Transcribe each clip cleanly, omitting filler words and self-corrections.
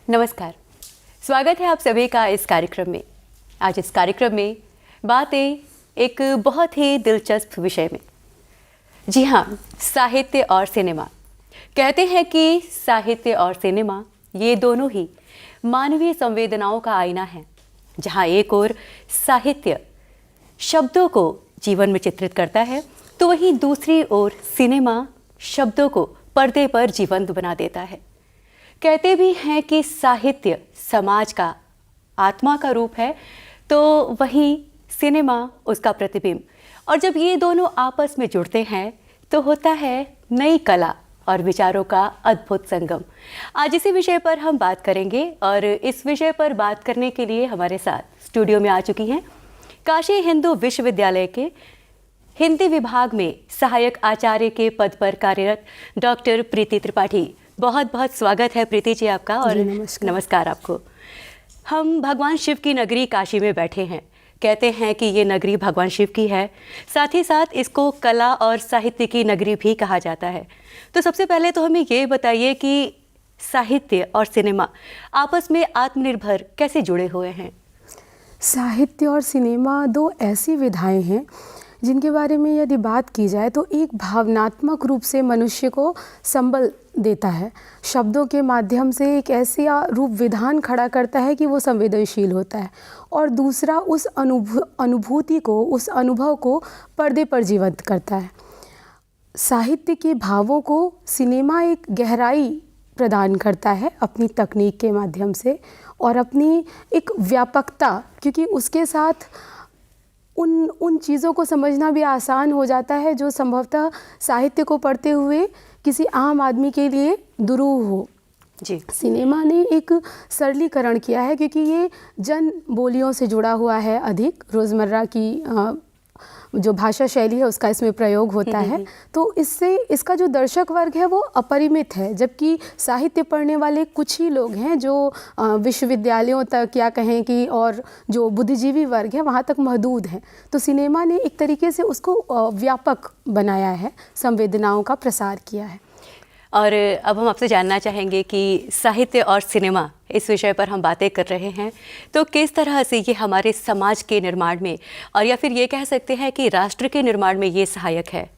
नमस्कार, स्वागत है आप सभी का इस कार्यक्रम में। आज इस कार्यक्रम में बातें एक बहुत ही दिलचस्प विषय में। जी हाँ, साहित्य और सिनेमा। कहते हैं कि साहित्य और सिनेमा ये दोनों ही मानवीय संवेदनाओं का आईना है, जहाँ एक ओर साहित्य शब्दों को जीवन में चित्रित करता है, तो वहीं दूसरी ओर सिनेमा शब्दों को पर्दे पर जीवंत बना देता है। कहते भी हैं कि साहित्य समाज का आत्मा का रूप है, तो वहीं सिनेमा उसका प्रतिबिंब। और जब ये दोनों आपस में जुड़ते हैं तो होता है नई कला और विचारों का अद्भुत संगम। आज इसी विषय पर हम बात करेंगे और इस विषय पर बात करने के लिए हमारे साथ स्टूडियो में आ चुकी हैं काशी हिंदू विश्वविद्यालय के हिंदी विभाग में सहायक आचार्य के पद पर कार्यरत डॉक्टर प्रीति त्रिपाठी। बहुत बहुत स्वागत है प्रीति जी आपका। और नमस्कार आपको। हम भगवान शिव की नगरी काशी में बैठे हैं। कहते हैं कि ये नगरी भगवान शिव की है, साथ ही साथ इसको कला और साहित्य की नगरी भी कहा जाता है। तो सबसे पहले तो हमें ये बताइए कि साहित्य और सिनेमा आपस में आत्मनिर्भर कैसे जुड़े हुए हैं? साहित्य और सिनेमा दो ऐसी विधाएं हैं जिनके बारे में यदि बात की जाए तो एक भावनात्मक रूप से मनुष्य को संबल देता है, शब्दों के माध्यम से एक ऐसा रूप विधान खड़ा करता है कि वो संवेदनशील होता है, और दूसरा उस अनुभूति को, उस अनुभव को पर्दे पर जीवंत करता है। साहित्य के भावों को सिनेमा एक गहराई प्रदान करता है अपनी तकनीक के माध्यम से और अपनी एक व्यापकता, क्योंकि उसके साथ उन चीज़ों को समझना भी आसान हो जाता है जो संभवतः साहित्य को पढ़ते हुए किसी आम आदमी के लिए दुरूह हो। जी, सिनेमा ने एक सरलीकरण किया है क्योंकि ये जन बोलियों से जुड़ा हुआ है, अधिक रोज़मर्रा की जो भाषा शैली है उसका इसमें प्रयोग होता है। तो इससे इसका जो दर्शक वर्ग है वो अपरिमित है, जबकि साहित्य पढ़ने वाले कुछ ही लोग हैं जो विश्वविद्यालयों तक या कहें कि और जो बुद्धिजीवी वर्ग है वहाँ तक महदूद हैं। तो सिनेमा ने एक तरीके से उसको व्यापक बनाया है, संवेदनाओं का प्रसार किया है। और अब हम आपसे जानना चाहेंगे कि साहित्य और सिनेमा इस विषय पर हम बातें कर रहे हैं, तो किस तरह से ये हमारे समाज के निर्माण में, और या फिर ये कह सकते हैं कि राष्ट्र के निर्माण में ये सहायक है?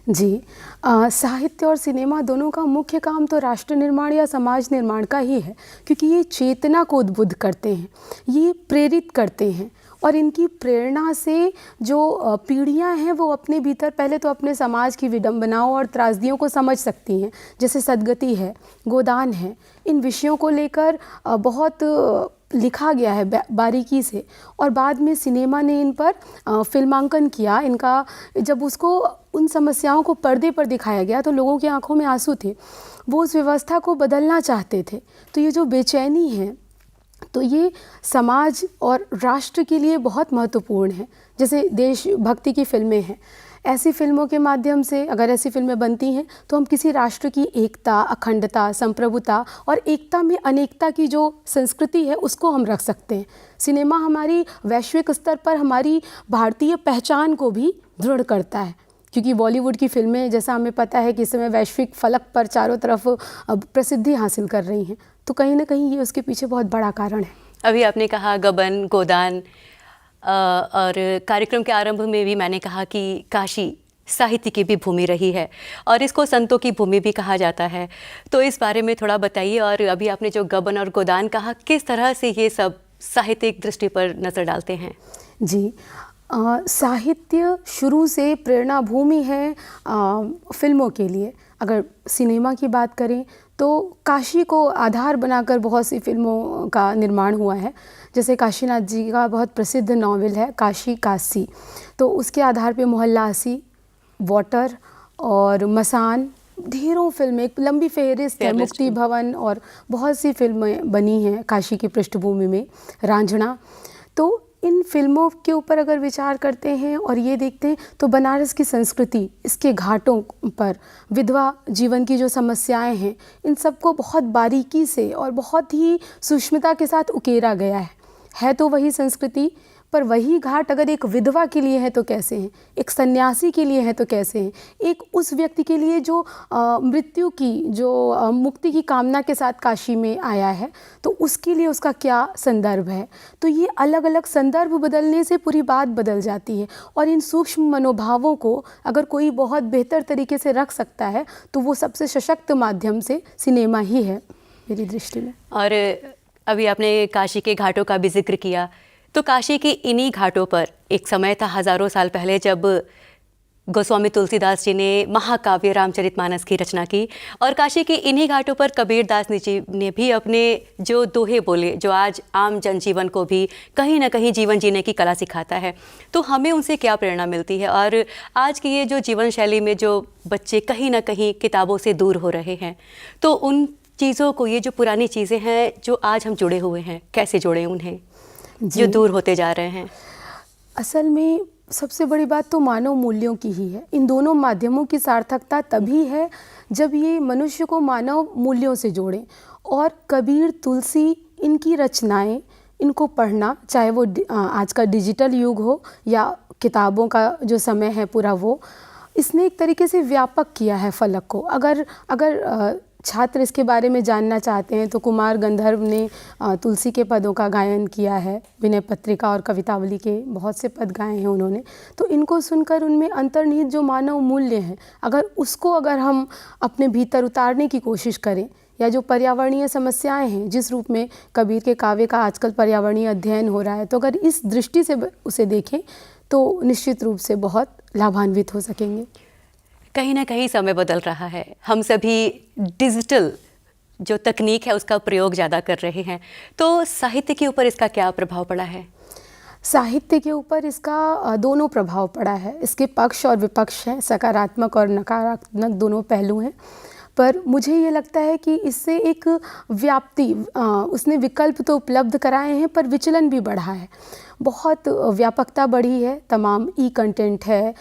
जी, साहित्य और सिनेमा दोनों का मुख्य काम तो राष्ट्र निर्माण या समाज निर्माण का ही है, क्योंकि ये चेतना को उद्बुद्ध करते हैं, ये प्रेरित करते हैं, और इनकी प्रेरणा से जो पीढ़ियां हैं वो अपने भीतर पहले तो अपने समाज की विडंबनाओं और त्रासदियों को समझ सकती हैं। जैसे सदगति है, गोदान है, इन विषयों को लेकर बहुत लिखा गया है बारीकी से, और बाद में सिनेमा ने इन पर फिल्मांकन किया। इनका जब उसको उन समस्याओं को पर्दे पर दिखाया गया तो लोगों की आंखों में आंसू थे, वो उस व्यवस्था को बदलना चाहते थे। तो ये जो बेचैनी है, तो ये समाज और राष्ट्र के लिए बहुत महत्वपूर्ण है। जैसे देशभक्ति की फिल्में हैं, ऐसी फिल्मों के माध्यम से अगर ऐसी फिल्में बनती हैं तो हम किसी राष्ट्र की एकता, अखंडता, संप्रभुता और एकता में अनेकता की जो संस्कृति है उसको हम रख सकते हैं। सिनेमा हमारी वैश्विक स्तर पर हमारी भारतीय पहचान को भी दृढ़ करता है, क्योंकि बॉलीवुड की फिल्में, जैसा हमें पता है कि इस समय वैश्विक फलक पर चारों तरफ प्रसिद्धि हासिल कर रही हैं, तो कहीं ना कहीं ये उसके पीछे बहुत बड़ा कारण है। अभी आपने कहा गबन, गोदान, और कार्यक्रम के आरंभ में भी मैंने कहा कि काशी साहित्य की भी भूमि रही है और इसको संतों की भूमि भी कहा जाता है। तो इस बारे में थोड़ा बताइए। और अभी आपने जो गबन और गोदान कहा, किस तरह से ये सब साहित्यिक दृष्टि पर नज़र डालते हैं? जी, साहित्य शुरू से प्रेरणा भूमि है फिल्मों के लिए। अगर सिनेमा की बात करें तो काशी को आधार बनाकर बहुत सी फिल्मों का निर्माण हुआ है। जैसे काशीनाथ जी का बहुत प्रसिद्ध नावल है काशी काशी, तो उसके आधार पे मोहल्ला हसी, वाटर और मसान, ढेरों फिल्में, एक लंबी फहरिस्त है, मुक्ति भवन, और बहुत सी फिल्में बनी हैं काशी की पृष्ठभूमि में, रांझना। तो इन फिल्मों के ऊपर अगर विचार करते हैं और ये देखते हैं तो बनारस की संस्कृति, इसके घाटों पर विधवा जीवन की जो समस्याएं हैं, इन सबको बहुत बारीकी से और बहुत ही सूक्ष्मता के साथ उकेरा गया है तो वही संस्कृति, पर वही घाट अगर एक विधवा के लिए है तो कैसे हैं, एक सन्यासी के लिए है तो कैसे हैं, एक उस व्यक्ति के लिए जो मृत्यु की जो मुक्ति की कामना के साथ काशी में आया है, तो उसके लिए उसका क्या संदर्भ है। तो ये अलग अलग संदर्भ बदलने से पूरी बात बदल जाती है। और इन सूक्ष्म मनोभावों को अगर कोई बहुत बेहतर तरीके से रख सकता है तो वो सबसे सशक्त माध्यम से सिनेमा ही है मेरी दृष्टि में। और अभी आपने काशी के घाटों का भी जिक्र किया, तो काशी की इन्हीं घाटों पर एक समय था हज़ारों साल पहले जब गोस्वामी तुलसीदास जी ने महाकाव्य रामचरितमानस की रचना की, और काशी के इन्हीं घाटों पर कबीरदास जी ने भी अपने जो दोहे बोले जो आज आम जनजीवन को भी कहीं ना कहीं जीवन जीने की कला सिखाता है। तो हमें उनसे क्या प्रेरणा मिलती है, और आज की ये जो जीवन शैली में जो बच्चे कहीं ना कहीं किताबों से दूर हो रहे हैं, तो उन चीज़ों को, ये जो पुरानी चीज़ें हैं जो आज हम जुड़े हुए हैं, कैसे जोड़ें उन्हें जो दूर होते जा रहे हैं। असल में सबसे बड़ी बात तो मानव मूल्यों की ही है। इन दोनों माध्यमों की सार्थकता तभी है जब ये मनुष्य को मानव मूल्यों से जोड़ें। और कबीर, तुलसी, इनकी रचनाएं, इनको पढ़ना, चाहे वो आज का डिजिटल युग हो या किताबों का जो समय है पूरा, वो इसने एक तरीके से व्यापक किया है फलक को। अगर छात्र इसके बारे में जानना चाहते हैं तो कुमार गंधर्व ने तुलसी के पदों का गायन किया है, विनय पत्रिका और कवितावली के बहुत से पद गाए हैं उन्होंने। तो इनको सुनकर उनमें अंतर्निहित जो मानव मूल्य हैं, अगर हम अपने भीतर उतारने की कोशिश करें, या जो पर्यावरणीय समस्याएं हैं, जिस रूप में कबीर के काव्य का आजकल पर्यावरणीय अध्ययन हो रहा है, तो अगर इस दृष्टि से उसे देखें तो निश्चित रूप से बहुत लाभान्वित हो सकेंगे। कहीं ना कहीं समय बदल रहा है, हम सभी डिजिटल जो तकनीक है उसका प्रयोग ज़्यादा कर रहे हैं, तो साहित्य के ऊपर इसका क्या प्रभाव पड़ा है? साहित्य के ऊपर इसका दोनों प्रभाव पड़ा है। इसके पक्ष और विपक्ष हैं, सकारात्मक और नकारात्मक दोनों पहलू हैं। पर मुझे ये लगता है कि इससे एक व्याप्ति, उसने विकल्प तो उपलब्ध कराए हैं पर विचलन भी बढ़ा है, बहुत व्यापकता बढ़ी है। तमाम ई कंटेंट है,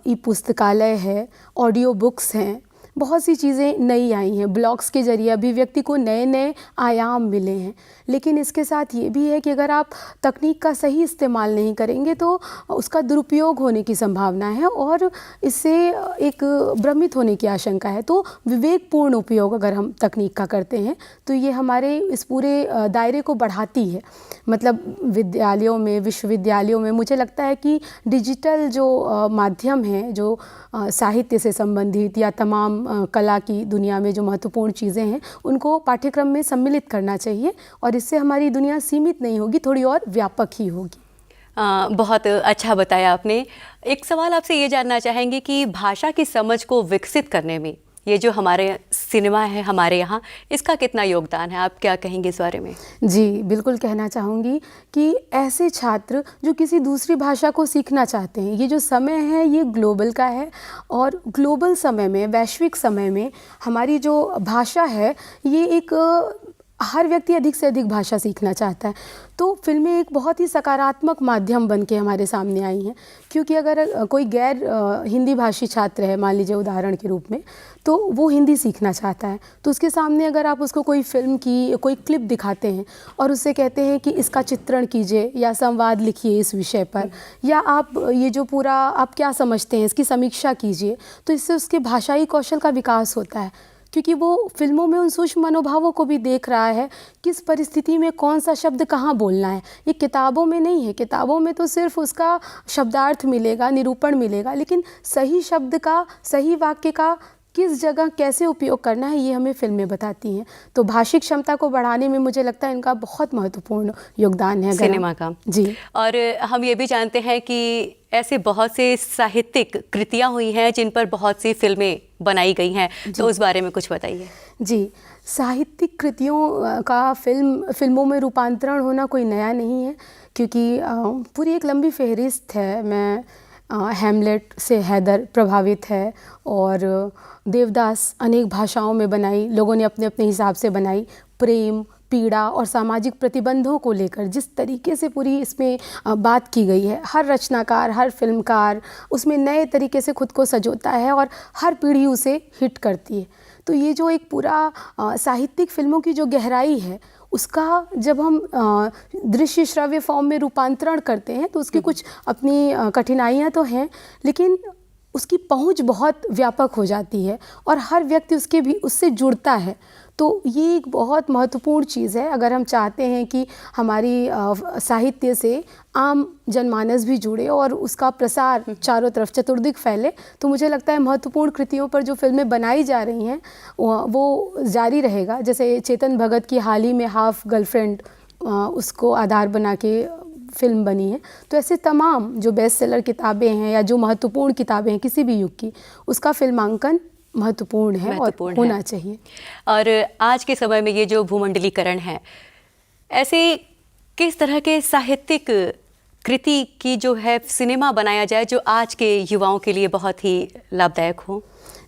ई पुस्तकालय है, ऑडियो बुक्स हैं, बहुत सी चीज़ें नई आई हैं। ब्लॉग्स के जरिए अभिव्यक्ति को नए नए आयाम मिले हैं। लेकिन इसके साथ ये भी है कि अगर आप तकनीक का सही इस्तेमाल नहीं करेंगे तो उसका दुरुपयोग होने की संभावना है और इससे एक भ्रमित होने की आशंका है। तो विवेकपूर्ण उपयोग अगर हम तकनीक का करते हैं तो ये हमारे इस पूरे दायरे को बढ़ाती है। मतलब विद्यालयों में, विश्वविद्यालयों में मुझे लगता है कि डिजिटल जो माध्यम है, जो साहित्य से संबंधित या तमाम कला की दुनिया में जो महत्वपूर्ण चीज़ें हैं, उनको पाठ्यक्रम में सम्मिलित करना चाहिए और इससे हमारी दुनिया सीमित नहीं होगी, थोड़ी और व्यापक ही होगी। बहुत अच्छा बताया आपने। एक सवाल आपसे ये जानना चाहेंगे कि भाषा की समझ को विकसित करने में ये जो हमारे सिनेमा है हमारे यहाँ, इसका कितना योगदान है, आप क्या कहेंगे इस बारे में? जी, बिल्कुल कहना चाहूँगी कि ऐसे छात्र जो किसी दूसरी भाषा को सीखना चाहते हैं, ये जो समय है ये ग्लोबल का है और ग्लोबल समय में, वैश्विक समय में हमारी जो भाषा है ये एक हर व्यक्ति अधिक से अधिक भाषा सीखना चाहता है। तो फिल्में एक बहुत ही सकारात्मक माध्यम बन के हमारे सामने आई हैं, क्योंकि अगर कोई गैर हिंदी भाषी छात्र है, मान लीजिए उदाहरण के रूप में, तो वो हिंदी सीखना चाहता है, तो उसके सामने अगर आप उसको कोई फिल्म की कोई क्लिप दिखाते हैं और उससे कहते हैं कि इसका चित्रण कीजिए या संवाद लिखिए इस विषय पर, या आप ये जो पूरा आप क्या समझते हैं इसकी समीक्षा कीजिए, तो इससे उसके भाषाई कौशल का विकास होता है। क्योंकि वो फिल्मों में उन सूक्ष्म मनोभावों को भी देख रहा है, किस परिस्थिति में कौन सा शब्द कहाँ बोलना है। ये किताबों में नहीं है, किताबों में तो सिर्फ उसका शब्दार्थ मिलेगा, निरूपण मिलेगा, लेकिन सही शब्द का, सही वाक्य का किस जगह कैसे उपयोग करना है ये हमें फिल्में बताती हैं। तो भाषिक क्षमता को बढ़ाने में मुझे लगता है इनका बहुत महत्वपूर्ण योगदान है सिनेमा का। जी, और हम ये भी जानते हैं कि ऐसे बहुत से साहित्यिक कृतियाँ हुई हैं जिन पर बहुत सी फिल्में बनाई गई हैं, तो उस बारे में कुछ बताइए। जी, साहित्यिक कृतियों का फिल्मों में रूपांतरण होना कोई नया नहीं है, क्योंकि पूरी एक लंबी फहरिस्त है। मैं हैमलेट से हैदर प्रभावित है और देवदास अनेक भाषाओं में बनाई, लोगों ने अपने अपने हिसाब से बनाई। प्रेम, पीड़ा और सामाजिक प्रतिबंधों को लेकर जिस तरीके से पूरी इसमें बात की गई है, हर रचनाकार, हर फिल्मकार उसमें नए तरीके से खुद को सजोता है और हर पीढ़ी उसे हिट करती है। तो ये जो एक पूरा साहित्यिक फिल्मों की जो गहराई है उसका जब हम दृश्य श्रव्य फॉर्म में रूपांतरण करते हैं तो उसकी कुछ अपनी कठिनाइयाँ तो हैं, लेकिन उसकी पहुंच बहुत व्यापक हो जाती है और हर व्यक्ति उससे जुड़ता है। तो ये एक बहुत महत्वपूर्ण चीज़ है। अगर हम चाहते हैं कि हमारी साहित्य से आम जनमानस भी जुड़े और उसका प्रसार चारों तरफ चतुर्दिक फैले, तो मुझे लगता है महत्वपूर्ण कृतियों पर जो फिल्में बनाई जा रही हैं वो जारी रहेगा। जैसे चेतन भगत की हाल ही में हाफ गर्लफ्रेंड उसको आधार बना के फिल्म बनी है। तो ऐसे तमाम जो बेस्ट सेलर किताबें हैं या जो महत्वपूर्ण किताबें हैं किसी भी युग की, उसका फिल्मांकन महत्वपूर्ण है और होना चाहिए। और आज के समय में ये जो भूमंडलीकरण है, ऐसे किस तरह के साहित्यिक कृति की जो है सिनेमा बनाया जाए जो आज के युवाओं के लिए बहुत ही लाभदायक हो?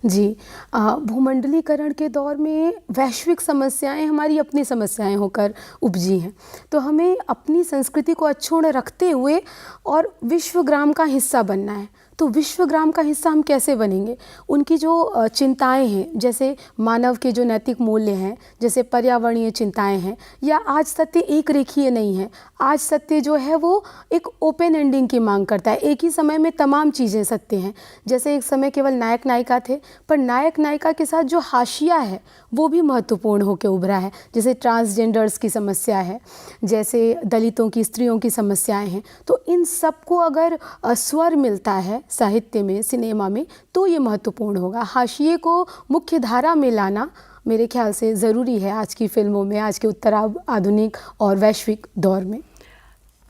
जी, भूमंडलीकरण के दौर में वैश्विक समस्याएं हमारी अपनी समस्याएं होकर उपजी हैं। तो हमें अपनी संस्कृति को अक्षुण्ण रखते हुए और विश्वग्राम का हिस्सा बनना है। तो विश्वग्राम का हिस्सा हम कैसे बनेंगे? उनकी जो चिंताएं हैं, जैसे मानव के जो नैतिक मूल्य हैं, जैसे पर्यावरणीय चिंताएं हैं, या आज सत्य एक रेखीय नहीं है। आज सत्य जो है वो एक ओपन एंडिंग की मांग करता है। एक ही समय में तमाम चीज़ें सत्य हैं। जैसे एक समय केवल नायक नायिका थे, पर नायक नायिका के साथ जो हाशिया है वो भी महत्वपूर्ण होकर उभरा है। जैसे ट्रांसजेंडर्स की समस्या है, जैसे दलितों की, स्त्रियों की समस्याएं हैं। तो इन सबको अगर स्वर मिलता है साहित्य में, सिनेमा में, तो ये महत्वपूर्ण होगा। हाशिए को मुख्य धारा में लाना मेरे ख्याल से ज़रूरी है आज की फिल्मों में, आज के उत्तर आधुनिक और वैश्विक दौर में।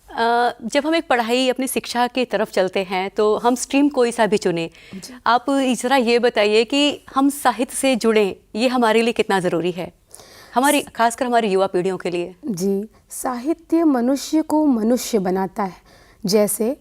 जब हम एक पढ़ाई, अपनी शिक्षा की तरफ चलते हैं तो हम स्ट्रीम कोई सा भी चुने, आप ज़रा ये बताइए कि हम साहित्य से जुड़ें, ये हमारे लिए कितना ज़रूरी है, खासकर हमारी युवा पीढ़ियों के लिए? जी, साहित्य मनुष्य को मनुष्य बनाता है। जैसे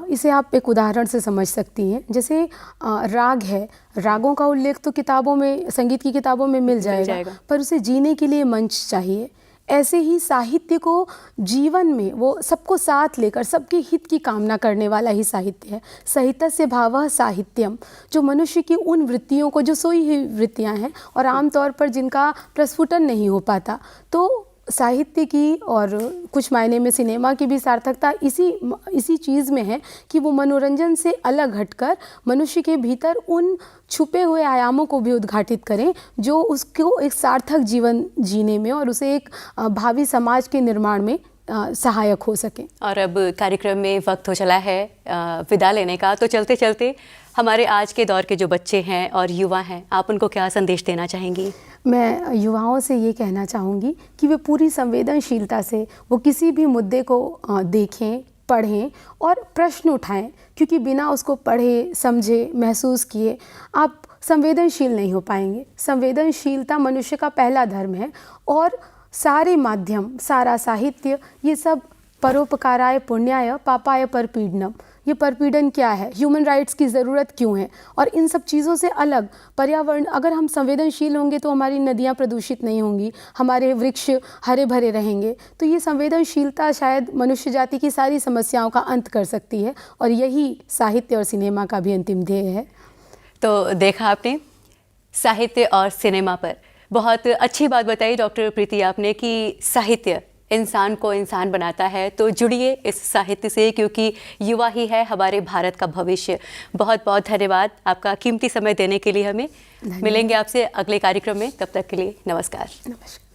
इसे आप एक उदाहरण से समझ सकती हैं। जैसे राग है, रागों का उल्लेख तो किताबों में, संगीत की किताबों में मिल जाएगा, पर उसे जीने के लिए मंच चाहिए। ऐसे ही साहित्य को जीवन में वो सबको साथ लेकर सबके हित की कामना करने वाला ही साहित्य है। साहित्यस्य भावः साहित्यम, जो मनुष्य की उन वृत्तियों को, जो सोई हुई वृत्तियां हैं और आमतौर पर जिनका प्रस्फुटन नहीं हो पाता, तो साहित्य की और कुछ मायने में सिनेमा की भी सार्थकता इसी चीज़ में है कि वो मनोरंजन से अलग हटकर मनुष्य के भीतर उन छुपे हुए आयामों को भी उद्घाटित करें जो उसको एक सार्थक जीवन जीने में और उसे एक भावी समाज के निर्माण में सहायक हो सके। और अब कार्यक्रम में वक्त हो चला है विदा लेने का, तो चलते चलते हमारे आज के दौर के जो बच्चे हैं और युवा हैं, आप उनको क्या संदेश देना चाहेंगी? मैं युवाओं से ये कहना चाहूँगी कि वे पूरी संवेदनशीलता से वो किसी भी मुद्दे को देखें, पढ़ें और प्रश्न उठाएं, क्योंकि बिना उसको पढ़े, समझे, महसूस किए आप संवेदनशील नहीं हो पाएंगे। संवेदनशीलता मनुष्य का पहला धर्म है और सारे माध्यम, सारा साहित्य, ये सब परोपकाराय पुण्याय पापाय परपीडनम। ये परपीड़न क्या है, ह्यूमन राइट्स की ज़रूरत क्यों है, और इन सब चीज़ों से अलग पर्यावरण, अगर हम संवेदनशील होंगे तो हमारी नदियाँ प्रदूषित नहीं होंगी, हमारे वृक्ष हरे भरे रहेंगे। तो ये संवेदनशीलता शायद मनुष्य जाति की सारी समस्याओं का अंत कर सकती है और यही साहित्य और सिनेमा का भी अंतिम ध्येय है। तो देखा आपने, साहित्य और सिनेमा पर बहुत अच्छी बात बताई डॉक्टर प्रीति आपने कि साहित्य इंसान को इंसान बनाता है। तो जुड़िए इस साहित्य से, क्योंकि युवा ही है हमारे भारत का भविष्य। बहुत बहुत धन्यवाद आपका कीमती समय देने के लिए हमें। मिलेंगे आपसे अगले कार्यक्रम में, तब तक के लिए नमस्कार। नमस्कार।